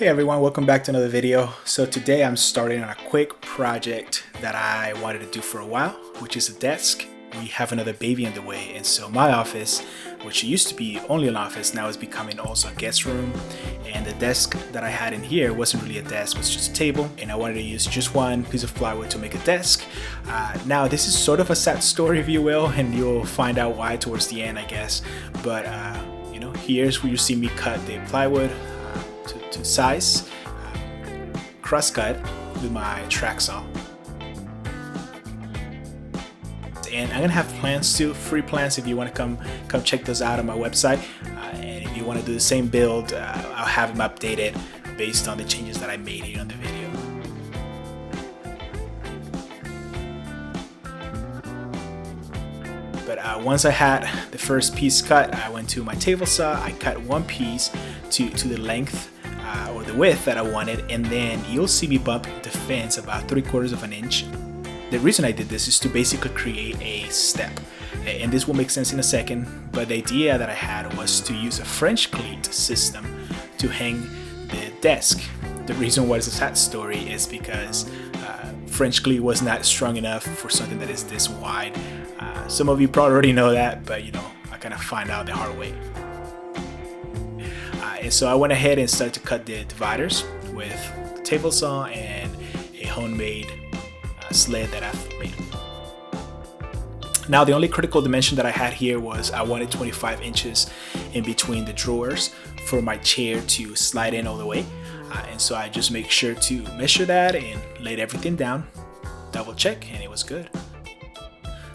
Hey everyone, welcome back to another video. So today I'm starting on a quick project that I wanted to do for a while, which is a desk. We have another baby on the way, and so my office, which used to be only an office, now is becoming also a guest room. And the desk that I had in here wasn't really a desk, it was just a table, and I wanted to use just one piece of plywood to make a desk. Now this is sort of a sad story, if you will, and you'll find out why towards the end, I guess. But here's where you see me cut the plywood to size, cross cut with my track saw. And I'm gonna have plans too, free plans if you want to come check those out on my website. And if you want to do the same build, I'll have them updated based on the changes that I made here on the video. But once I had the first piece cut, I went to my table saw. I cut one piece to the length or the width that I wanted, and then you'll see me bump the fence about 3/4 of an inch. The reason I did this is to basically create a step, and this will make sense in a second, but the idea that I had was to use a French cleat system to hang the desk. The reason why it's a sad story is because French cleat was not strong enough for something that is this wide. Some of you probably already know that, but I kind of find out the hard way. And so I went ahead and started to cut the dividers with the table saw and a homemade sled that I've made. Now the only critical dimension that I had here was I wanted 25 inches in between the drawers for my chair to slide in all the way. And so I just make sure to measure that and laid everything down, double check, and it was good.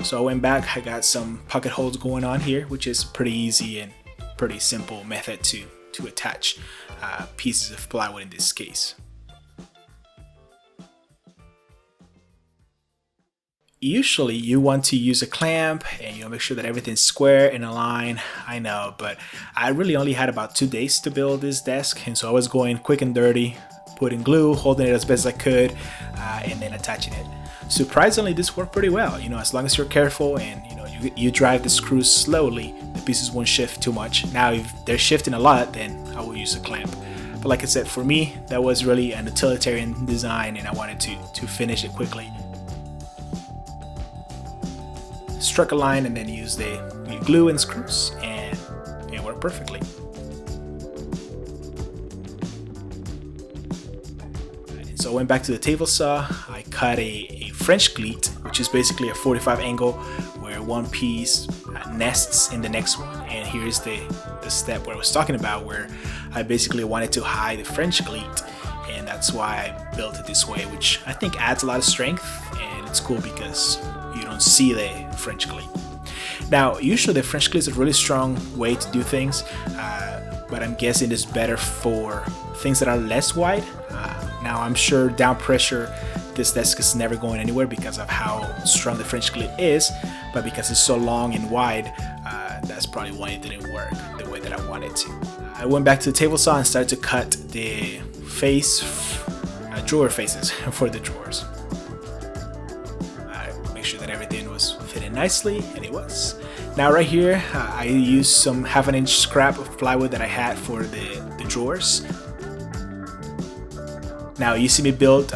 So I went back, I got some pocket holes going on here, which is pretty easy and pretty simple method to attach pieces of plywood in this case. Usually you want to use a clamp and make sure that everything's square and aligned. I know, but I really only had about 2 days to build this desk, and so I was going quick and dirty, putting glue, holding it as best as I could, and then attaching it. Surprisingly, this worked pretty well. As long as you're careful and you drive the screws slowly, the pieces won't shift too much. Now if they're shifting a lot, then I will use a clamp. But like I said, for me that was really an utilitarian design, and I wanted to finish it quickly. Struck a line and then used the glue and screws, and it worked perfectly. So I went back to the table saw. I cut a French cleat, which is basically a 45 angle where one piece nests in the next one. And here's the step where I was talking about, where I basically wanted to hide the French cleat, and that's why I built it this way, which I think adds a lot of strength, and it's cool because you don't see the French cleat. Now usually the French cleat is a really strong way to do things, but I'm guessing it's better for things that are less wide. Now I'm sure down pressure this desk is never going anywhere because of how strong the French cleat is, but because it's so long and wide, that's probably why it didn't work the way that I wanted to. I went back to the table saw and started to cut the drawer faces for the drawers. Make sure that everything was fitting nicely, and it was. Now right here, I used some 1/2 inch scrap of plywood that I had for the drawers. Now you see me build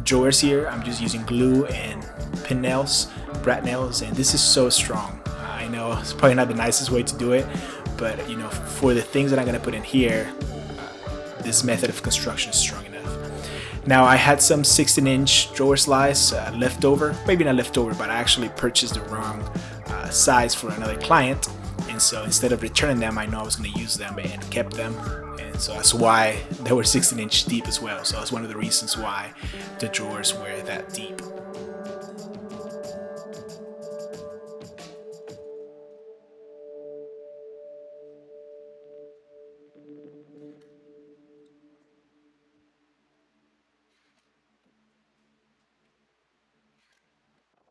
drawers here. I'm just using glue and pin nails, brat nails, and this is so strong. I know it's probably not the nicest way to do it, but for the things that I'm gonna put in here, this method of construction is strong enough. Now I had some 16-inch drawer slides left over, maybe not left over, but I actually purchased the wrong size for another client, and so instead of returning them, I know I was gonna use them and kept them. And so that's why they were 16-inch deep as well. So that's one of the reasons why the drawers were that deep.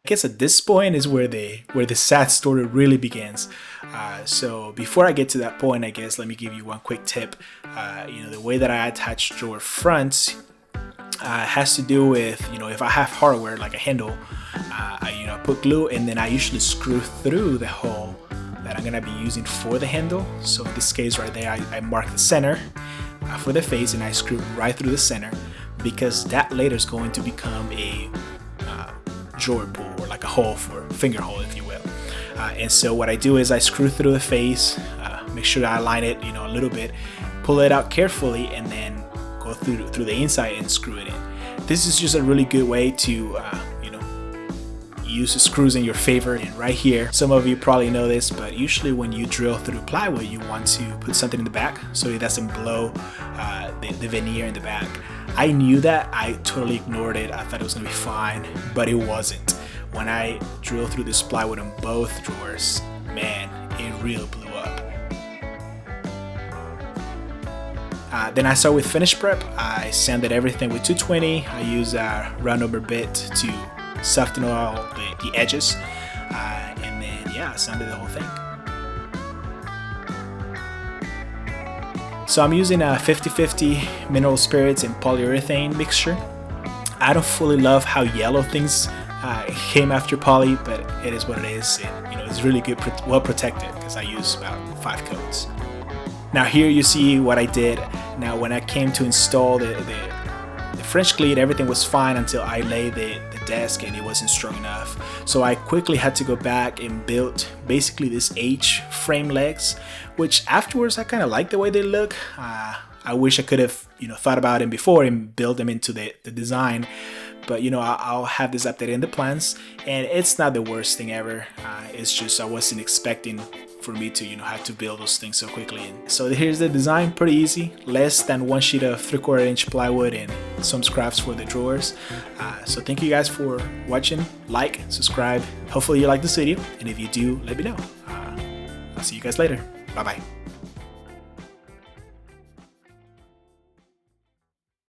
I guess at this point is where the sad story really begins. So before I get to that point, I guess let me give you one quick tip. The way that I attach drawer fronts has to do with if I have hardware like a handle, I put glue, and then I usually screw through the hole that I'm gonna be using for the handle. So in this case right there, I mark the center, for the face, and I screw right through the center, because that later is going to become a drawer pull, or like a hole for finger hole, if you will. And so what I do is I screw through the face, make sure I align it, a little bit, pull it out carefully, and then go through the inside and screw it in. This is just a really good way to use the screws in your favor. And right here, some of you probably know this, but usually when you drill through plywood, you want to put something in the back so it doesn't blow the veneer in the back. I knew that. I totally ignored it. I thought it was gonna be fine, but it wasn't. When I drilled through this plywood on both drawers, man, it really blew up. Then I start with finish prep. I sanded everything with 220. I use a round number bit to soften all the edges, and then yeah, I sanded the whole thing. So I'm using a 50-50 mineral spirits and polyurethane mixture. I don't fully love how yellow things came after poly, but it is what it is, and it's really good, well protected, because I use about 5 coats. Now here you see what I did. Now when I came to install the French cleat, everything was fine until I laid the desk and it wasn't strong enough. So I quickly had to go back and build basically this H frame legs, which afterwards I kind of like the way they look. I wish I could have thought about them before and build them into the design. But I'll have this updated in the plans, and it's not the worst thing ever. It's just I wasn't expecting for me to have to build those things so quickly. And so here's the design, pretty easy, less than 1 sheet of 3/4 inch plywood and some scraps for the drawers. So thank you guys for watching. Like, subscribe. Hopefully you like this video, and if you do, let me know. I'll see you guys later. Bye bye.